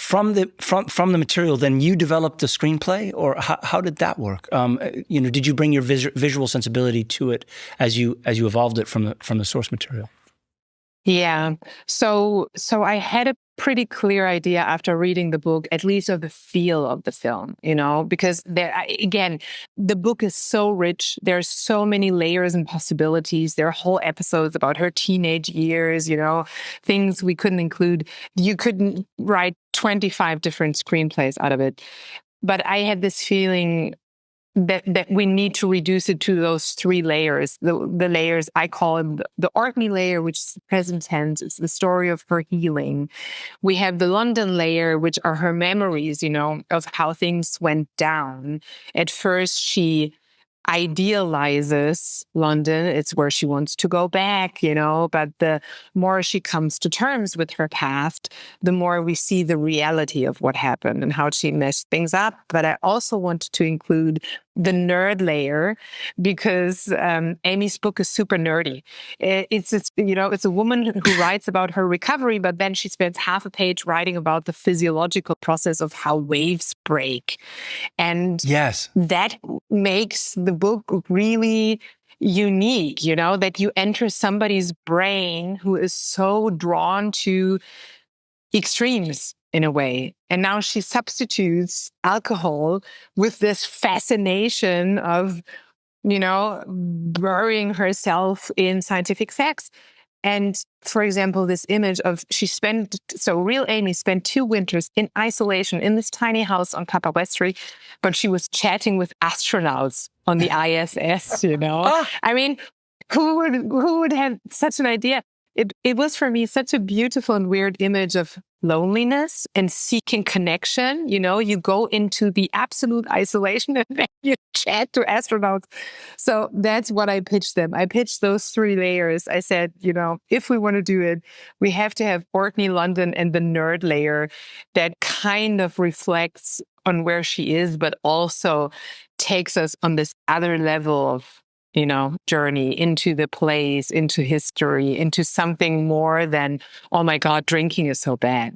from the material, then you developed the screenplay, or how did that work? Did you bring your visual sensibility to it as you evolved it from the source material? Yeah. So I had a pretty clear idea after reading the book, at least of the feel of the film, because again, the book is so rich. There's so many layers and possibilities. There are whole episodes about her teenage years, things we couldn't include. You couldn't write 25 different screenplays out of it. But I had this feeling that we need to reduce it to those three layers. The layers, I call them the Orkney layer, which is the present tense. It's the story of her healing. We have the London layer, which are her memories, of how things went down. At first, she idealizes London. It's where she wants to go back, but the more she comes to terms with her past, the more we see the reality of what happened and how she messed things up. But I also wanted to include the nerd layer because Amy's book is super nerdy. It's a woman who writes about her recovery, but then she spends half a page writing about the physiological process of how waves break. And yes, that makes the book really unique, that you enter somebody's brain who is so drawn to extremes in a way. And now she substitutes alcohol with this fascination of, burying herself in scientific facts. And for example, this image of real Amy spent 2 winters in isolation in this tiny house on Papa Westry, but she was chatting with astronauts on the ISS, I mean, who would have such an idea? It was for me such a beautiful and weird image of loneliness and seeking connection. You go into the absolute isolation and then you chat to astronauts. So that's what I pitched them. I pitched those 3 layers. I said, if we want to do it, we have to have Orkney, London, and the nerd layer that kind of reflects on where she is, but also takes us on this other level of journey into the place, into history, into something more than, oh my God, drinking is so bad.